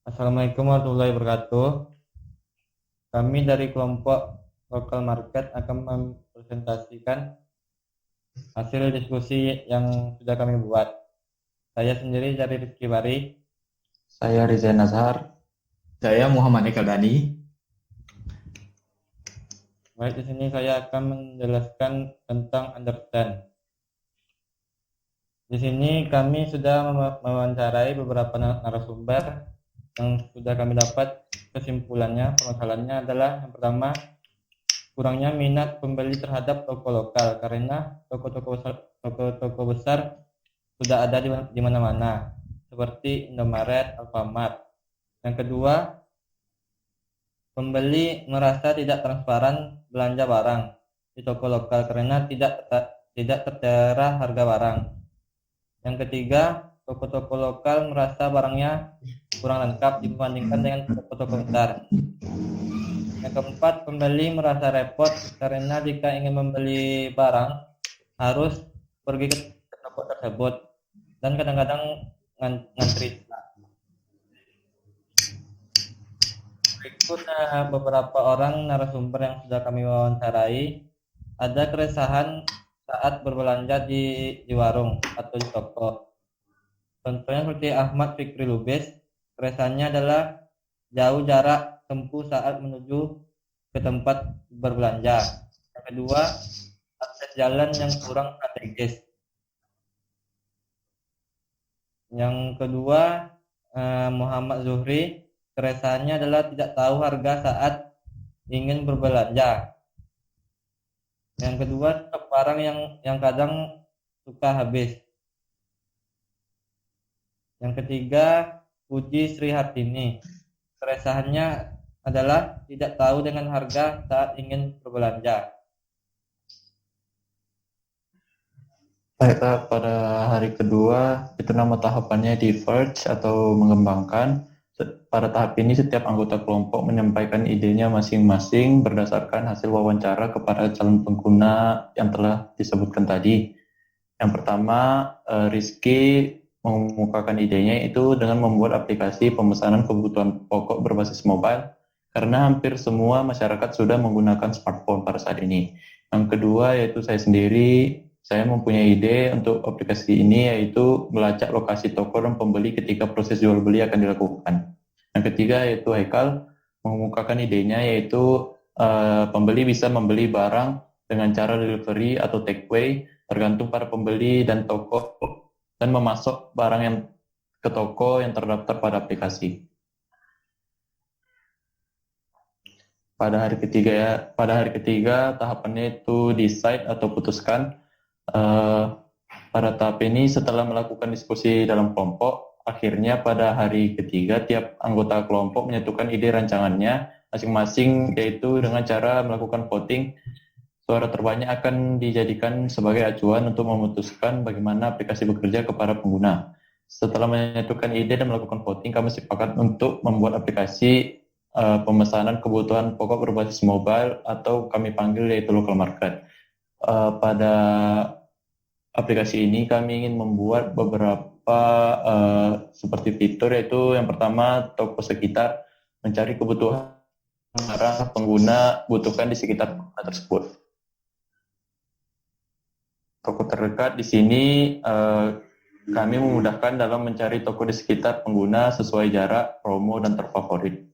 Assalamualaikum warahmatullahi wabarakatuh. Kami dari kelompok Local Market akan mempresentasikan hasil diskusi yang sudah kami buat. Saya sendiri dari Rizky Bari. Saya Riza Nazhar. Saya Muhammad Eka Dani. Baik, di sini saya akan menjelaskan tentang understand. Di sini kami sudah mewawancarai beberapa narasumber yang sudah kami dapat. Kesimpulannya, permasalahannya adalah yang pertama, kurangnya minat pembeli terhadap toko lokal karena toko-toko besar sudah ada di mana-mana seperti Indomaret, Alfamart. Yang kedua, pembeli merasa tidak transparan belanja barang di toko lokal karena tidak tertera harga barang. Yang ketiga, toko-toko lokal merasa barangnya kurang lengkap dibandingkan dengan toko-toko besar. Yang keempat, pembeli merasa repot karena jika ingin membeli barang harus pergi ke toko tersebut dan kadang-kadang ngantri. Berikut beberapa orang narasumber yang sudah kami wawancarai. Ada keresahan saat berbelanja di warung atau di toko. Contohnya seperti Ahmad Fikri Lubis, keresahannya adalah jauh jarak tempuh saat menuju ke tempat berbelanja. Yang kedua, akses jalan yang kurang strategis. Yang kedua, Muhammad Zuhri, keresahannya adalah tidak tahu harga saat ingin berbelanja. Yang kedua, stok barang yang kadang suka habis. Yang ketiga, Puji Sri Hartini, keresahannya adalah tidak tahu dengan harga saat ingin berbelanja. Baiklah, pada hari kedua, itu nama tahapannya di Verge atau mengembangkan. Pada tahap ini, setiap anggota kelompok menyampaikan idenya masing-masing berdasarkan hasil wawancara kepada calon pengguna yang telah disebutkan tadi. Yang pertama, Rizky mengemukakan idenya itu dengan membuat aplikasi pemesanan kebutuhan pokok berbasis mobile, karena hampir semua masyarakat sudah menggunakan smartphone pada saat ini. Yang kedua, yaitu saya sendiri, saya mempunyai ide untuk aplikasi ini, yaitu melacak lokasi toko dan pembeli ketika proses jual beli akan dilakukan. Yang ketiga, yaitu Haikal mengemukakan idenya, yaitu pembeli bisa membeli barang dengan cara delivery atau takeaway, tergantung pada pembeli dan toko, dan memasok barang yang ke toko yang terdaftar pada aplikasi. Pada hari ketiga tahapannya itu decide atau putuskan. Pada tahap ini setelah melakukan diskusi dalam kelompok, akhirnya pada hari ketiga tiap anggota kelompok menyatukan ide rancangannya masing-masing, yaitu dengan cara melakukan voting. Suara terbanyak akan dijadikan sebagai acuan untuk memutuskan bagaimana aplikasi bekerja kepada pengguna. Setelah menyatukan ide dan melakukan voting, kami sepakat untuk membuat aplikasi pemesanan kebutuhan pokok berbasis mobile atau kami panggil yaitu local market. Pada aplikasi ini kami ingin membuat beberapa seperti fitur, yaitu yang pertama, toko sekitar mencari kebutuhan barang pengguna butuhkan di sekitar pengguna tersebut. Toko terdekat di sini kami memudahkan dalam mencari toko di sekitar pengguna sesuai jarak, promo, dan terfavorit.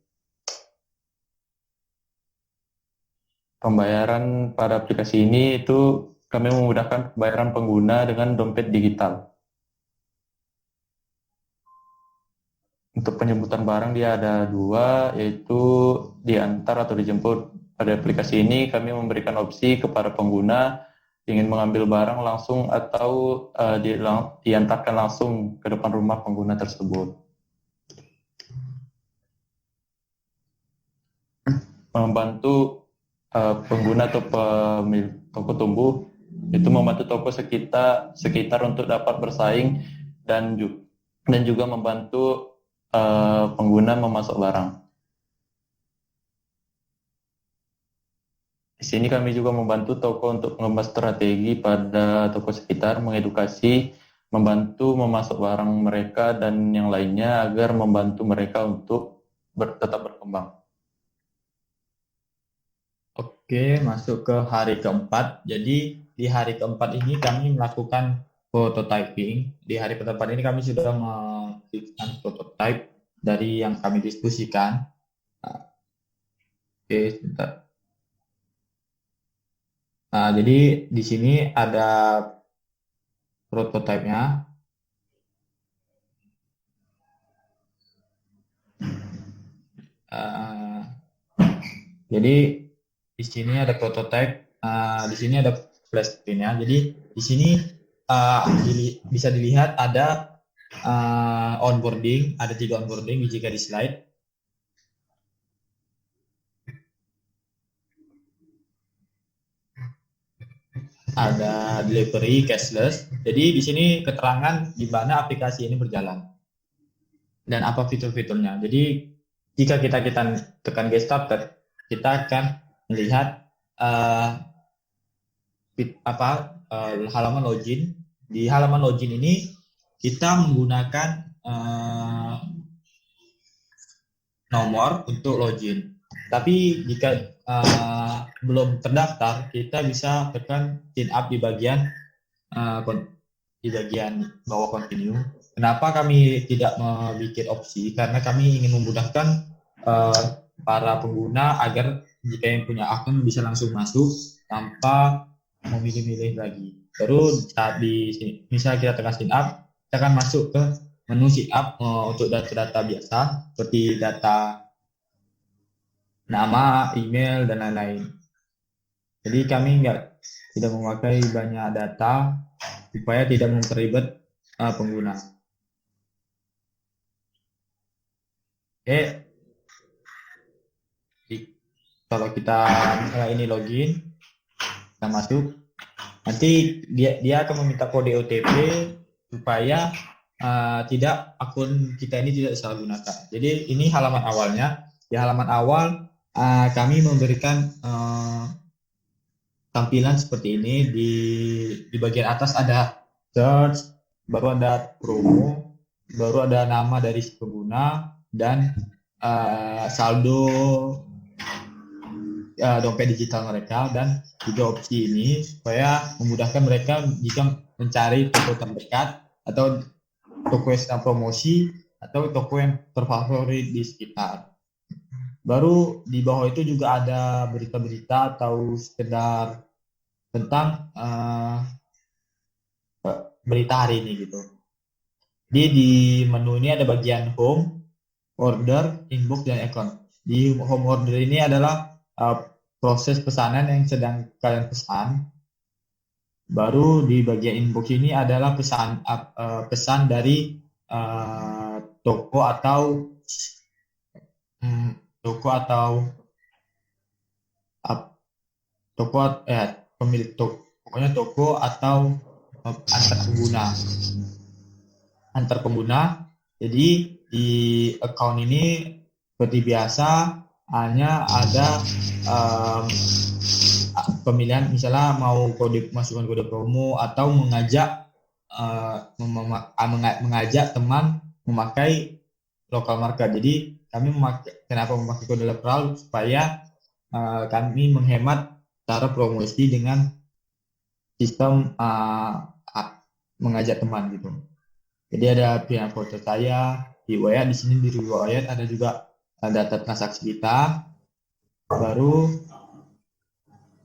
Pembayaran pada aplikasi ini itu kami memudahkan pembayaran pengguna dengan dompet digital. Untuk penjemputan barang dia ada dua, yaitu diantar atau dijemput. Pada aplikasi ini kami memberikan opsi kepada pengguna ingin mengambil barang langsung atau diantarkan langsung ke depan rumah pengguna tersebut. Membantu pengguna atau pemilik toko tumbuh itu membantu toko sekitar untuk dapat bersaing dan juga membantu pengguna memasok barang. Di sini kami juga membantu toko untuk mengembangkan strategi pada toko sekitar, mengedukasi membantu memasok barang mereka dan yang lainnya agar membantu mereka untuk tetap berkembang. Oke, masuk ke hari keempat. Jadi di hari keempat ini kami melakukan prototyping. Di hari keempat ini kami sudah melakukan prototype dari yang kami diskusikan. Oke, sebentar. Jadi di sini ada prototipenya. Jadi di sini ada prototype, di sini ada flash screen-nya. Jadi di sini bisa dilihat ada onboarding, ada 3 onboarding jika di slide. Ada delivery cashless. Jadi di sini keterangan di mana aplikasi ini berjalan dan apa fitur-fiturnya. Jadi jika kita tekan get started, kita akan melihat halaman login. Di halaman login ini kita menggunakan nomor untuk login. Tapi jika belum terdaftar, kita bisa tekan sign up di bagian bawah continue. Kenapa kami tidak membuat opsi? Karena kami ingin memudahkan para pengguna agar jika yang punya akun bisa langsung masuk tanpa memilih-milih lagi. Baru saat misal kita tekan sign up, kita akan masuk ke menu sign up untuk data-data biasa seperti data nama, email, dan lain-lain. Jadi kami tidak memakai banyak data supaya tidak memperlibat pengguna. Oke. Kalau kita misalnya ini login, kita masuk, nanti dia akan meminta kode OTP supaya tidak akun kita ini tidak disalahgunakan. Jadi ini halaman awalnya. Di halaman awal kami memberikan tampilan seperti ini. Di bagian atas ada search, baru ada promo, baru ada nama dari si pengguna, dan saldo dompet digital mereka, dan juga opsi ini supaya memudahkan mereka jika mencari toko terdekat atau toko yang sedang promosi atau toko yang terfavorit di sekitar. Baru di bawah itu juga ada berita-berita atau sekedar tentang berita hari ini gitu. Jadi di menu ini ada bagian home, order, inbox, dan account. Di home order ini adalah proses pesanan yang sedang kalian pesan. Baru di bagian inbox ini adalah pesan dari toko atau pemilik toko, pokoknya toko atau antar pengguna. Jadi di account ini seperti biasa hanya ada pemilihan, misalnya mau masukkan kode promo atau mengajak teman memakai local market. Jadi kami kenapa memakai kode referral? Supaya kami menghemat cara promosi dengan sistem mengajak teman gitu. Jadi ada pilihan foto saya, riwayat. Di sini di riwayat ada juga data transaksi kita. Baru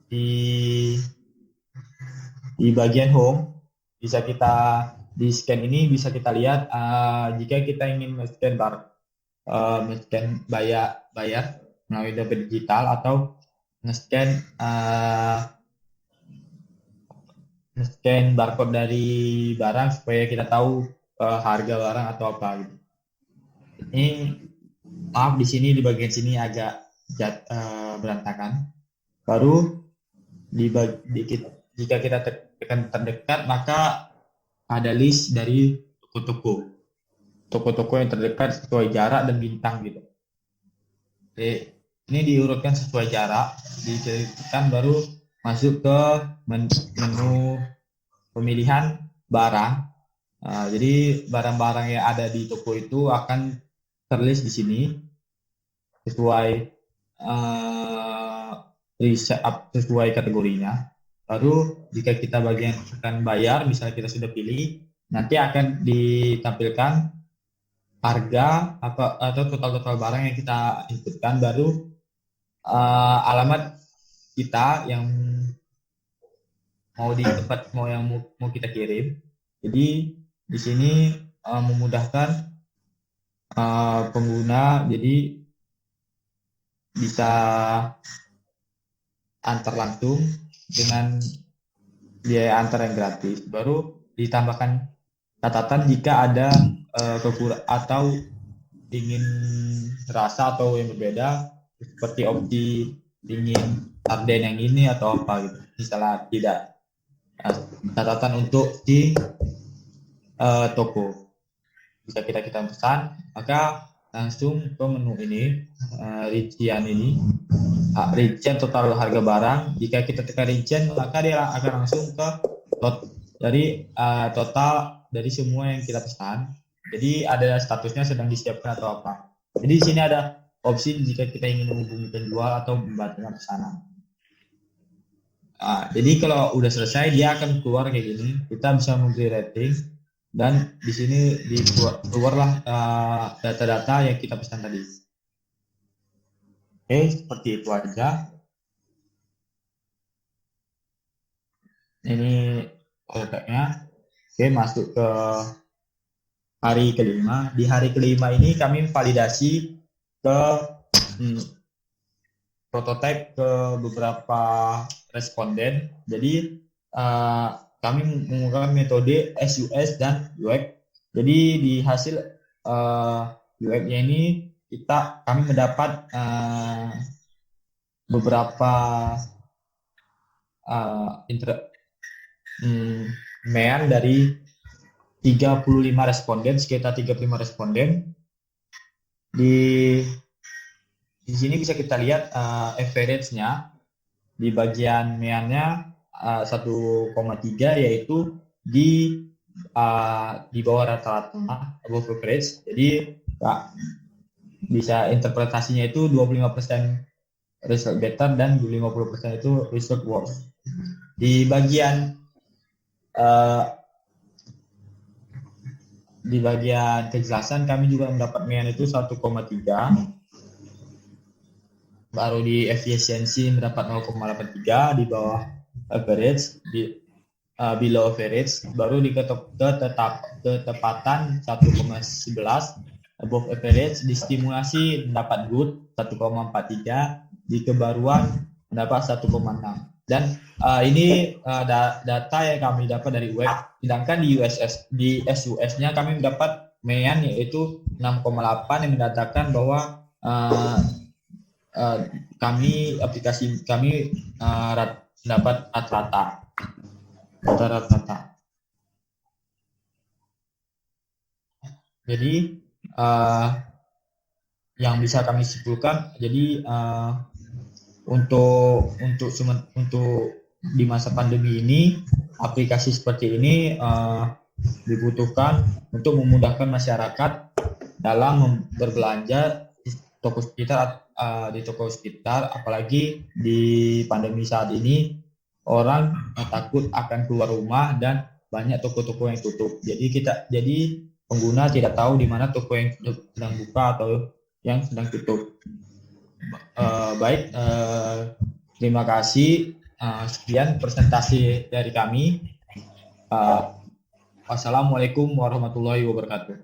di bagian home bisa kita di scan ini bisa kita lihat jika kita ingin men-scan bayar melalui dompet digital atau nge-scan barcode dari barang supaya kita tahu harga barang atau apa gitu. Ini maaf di sini di bagian sini agak berantakan. Baru jika kita tekan terdekat, maka ada list dari toko-toko yang terdekat sesuai jarak dan bintang gitu. Oke, ini diurutkan sesuai jarak, dicarikan, baru masuk ke menu pemilihan barang. Jadi barang-barang yang ada di toko itu akan terlist di sini sesuai sesuai kategorinya. Baru jika kita bagian akan bayar, misalnya kita sudah pilih, nanti akan ditampilkan harga atau total barang yang kita inputkan, baru alamat kita yang mau kita kirim. Jadi di sini memudahkan pengguna, jadi bisa antar langsung dengan biaya antar yang gratis. Baru ditambahkan catatan jika ada kekurangan atau ingin rasa atau yang berbeda, seperti opsi ingin sarden yang ini atau apa gitu. Misalnya tidak. Catatan untuk di toko. Bisa kita pesan, maka langsung ke menu ini, rincian ini, rincian total harga barang. Jika kita tekan rincian, maka dia akan langsung ke total dari semua yang kita pesan. Jadi ada statusnya sedang disiapkan atau apa. Jadi di sini ada opsi jika kita ingin menghubungi penjual atau membatalkan pesanan. Jadi kalau udah selesai dia akan keluar kayak gini. Kita bisa memberi rating dan di sini keluarlah data-data yang kita pesan tadi. Oke, seperti itu aja. Ini produknya. Oke, masuk ke hari kelima. Di hari kelima ini kami validasi ke prototipe ke beberapa responden. Jadi kami menggunakan metode SUS dan UX. Jadi di hasil UX-nya ini kami mendapat beberapa mean dari 35 responden, sekitar 35 responden. Di sini bisa kita lihat average-nya di bagian meannya 1,3, yaitu di bawah rata-rata, above average. Jadi bisa interpretasinya itu 25% result better dan 50% itu result worse. Di bagian kejelasan kami juga mendapat mean itu 1,3. Baru di efisiensi mendapat 0,83 di bawah average, below average. Baru di ketepatan 1,11 above average. Di stimulasi mendapat good 1,43, di kebaruan mendapat 1,6. Dan ini data yang kami dapat dari web. Sedangkan di SUS-nya kami mendapat mean yaitu 6,8 yang mendatakan bahwa aplikasi kami dapat rata-rata. Jadi yang bisa kami simpulkan, jadi untuk di masa pandemi ini, aplikasi seperti ini dibutuhkan untuk memudahkan masyarakat dalam berbelanja di toko sekitar, apalagi di pandemi saat ini orang takut akan keluar rumah dan banyak toko-toko yang tutup. Jadi pengguna tidak tahu di mana toko yang sedang buka atau yang sedang tutup. Terima kasih. Sekian presentasi dari kami. Wassalamualaikum warahmatullahi wabarakatuh.